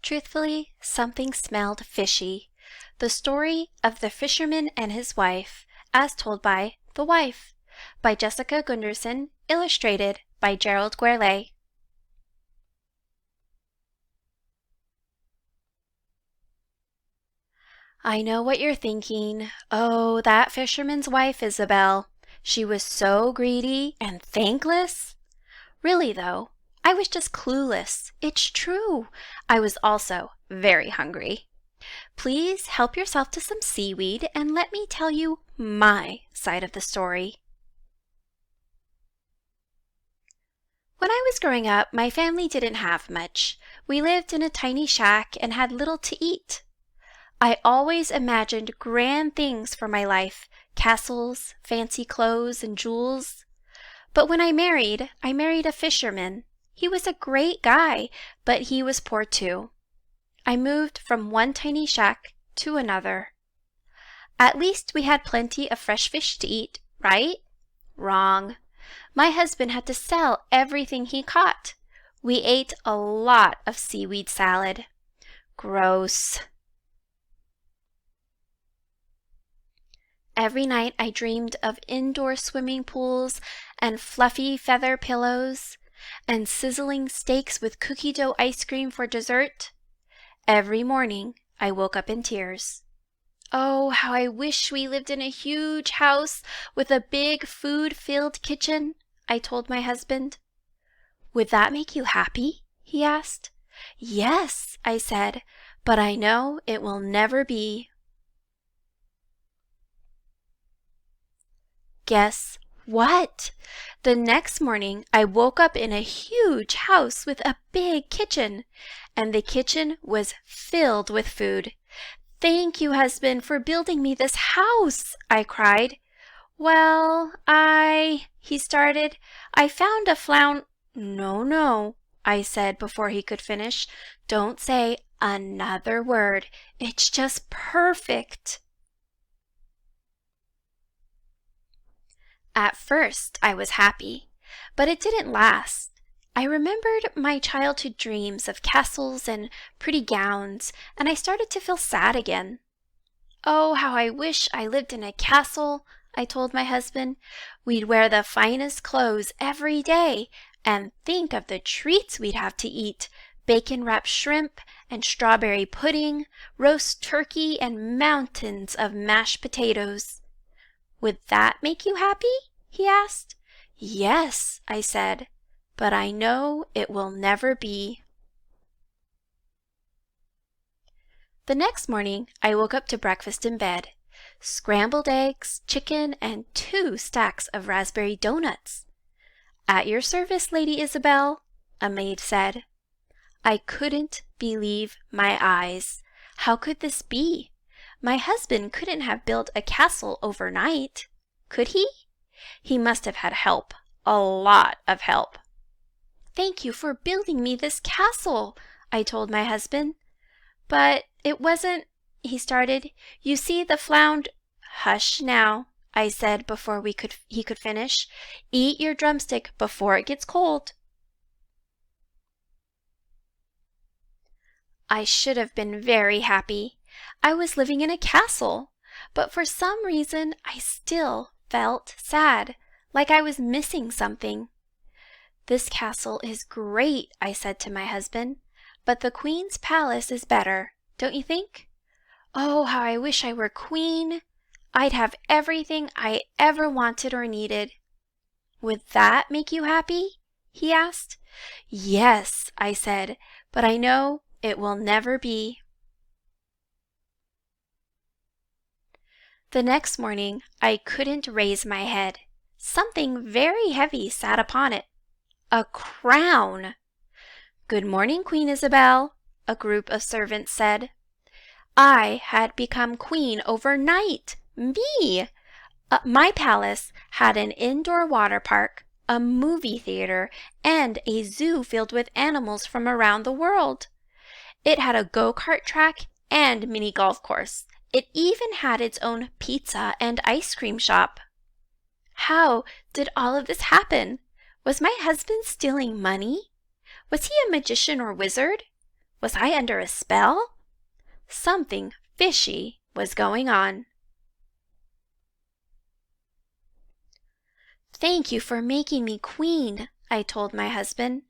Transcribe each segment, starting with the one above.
Truthfully, something smelled fishy. The story of the fisherman and his wife, as told by The Wife, by Jessica Gunderson, illustrated by Gerald Guerlet. I know what you're thinking. Oh, that fisherman's wife, Isabel. She was so greedy and thankless. Really, though, I was just clueless. It's true. I was also very hungry. Please help yourself to some seaweed and let me tell you my side of the story. When I was growing up, my family didn't have much. We lived in a tiny shack and had little to eat. I always imagined grand things for my life, castles, fancy clothes, and jewels. But when I married a fisherman. He was a great guy, but he was poor too. I moved from one tiny shack to another. At least we had plenty of fresh fish to eat, right? Wrong. My husband had to sell everything he caught. We ate a lot of seaweed salad. Gross. Every night I dreamed of indoor swimming pools and fluffy feather pillows and sizzling steaks with cookie dough ice cream for dessert. Every morning I woke up in tears. Oh, how I wish we lived in a huge house with a big food-filled kitchen, I told my husband. Would that make you happy? He asked. Yes, I said, but I know it will never be. Guess what? The next morning I woke up in a huge house with a big kitchen, and the kitchen was filled with food. Thank you, husband, for building me this house, I cried. Well, he started. I found a No, I said before he could finish. Don't say another word. It's just perfect. At first, I was happy, but it didn't last. I remembered my childhood dreams of castles and pretty gowns, and I started to feel sad again. Oh, how I wish I lived in a castle, I told my husband. We'd wear the finest clothes every day, and think of the treats we'd have to eat. Bacon-wrapped shrimp and strawberry pudding, roast turkey, and mountains of mashed potatoes. Would that make you happy? He asked. Yes, I said, but I know it will never be. The next morning, I woke up to breakfast in bed. Scrambled eggs, chicken, and 2 stacks of raspberry doughnuts. At your service, Lady Isabel, a maid said. I couldn't believe my eyes. How could this be? My husband couldn't have built a castle overnight, could he? He must have had help, a lot of help. Thank you for building me this castle, I told my husband. But it wasn't, he started. You see, the flound. Hush now, I said before he could finish. Eat your drumstick before it gets cold. I should have been very happy. I was living in a castle, but for some reason I still felt sad, like I was missing something. This castle is great, I said to my husband, but the Queen's palace is better, don't you think? Oh, how I wish I were queen. I'd have everything I ever wanted or needed. Would that make you happy? He asked. Yes, I said, but I know it will never be. The next morning, I couldn't raise my head. Something very heavy sat upon it. A crown! Good morning, Queen Isabel, a group of servants said. I had become queen overnight. Me! My palace had an indoor water park, a movie theater, and a zoo filled with animals from around the world. It had a go-kart track and mini golf course. It even had its own pizza and ice cream shop. How did all of this happen? Was my husband stealing money? Was he a magician or wizard? Was I under a spell? Something fishy was going on. "Thank you for making me queen," I told my husband.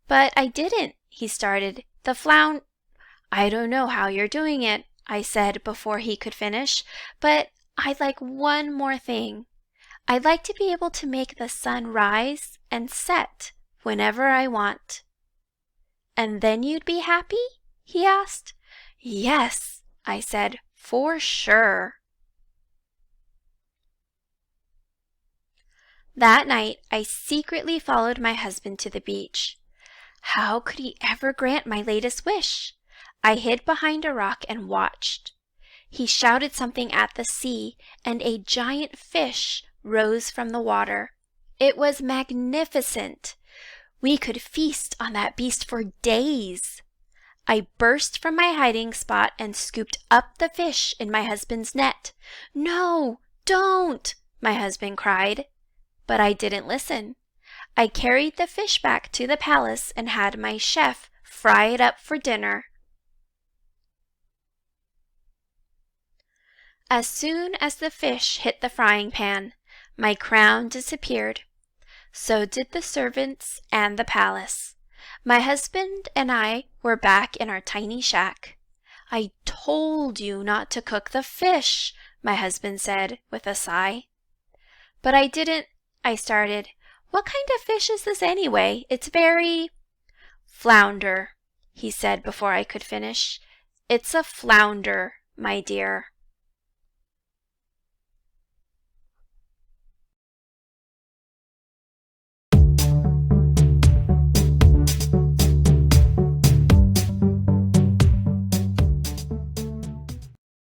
"But I didn't," he started. "The floun—" "I don't know how you're doing it," I said before he could finish, "but I'd like one more thing. I'd like to be able to make the sun rise and set whenever I want." "And then you'd be happy?" he asked. "Yes," I said, "for sure." That night I secretly followed my husband to the beach. How could he ever grant my latest wish? I hid behind a rock and watched. He shouted something at the sea, and a giant fish rose from the water. It was magnificent. We could feast on that beast for days. I burst from my hiding spot and scooped up the fish in my husband's net. "No, don't!" my husband cried. But I didn't listen. I carried the fish back to the palace and had my chef fry it up for dinner. As soon as the fish hit the frying pan, my crown disappeared. So did the servants and the palace. My husband and I were back in our tiny shack. "I told you not to cook the fish," my husband said with a sigh. "But I didn't—" I started. "What kind of fish is this anyway? It's very—" "Flounder," he said before I could finish. "It's a flounder, my dear."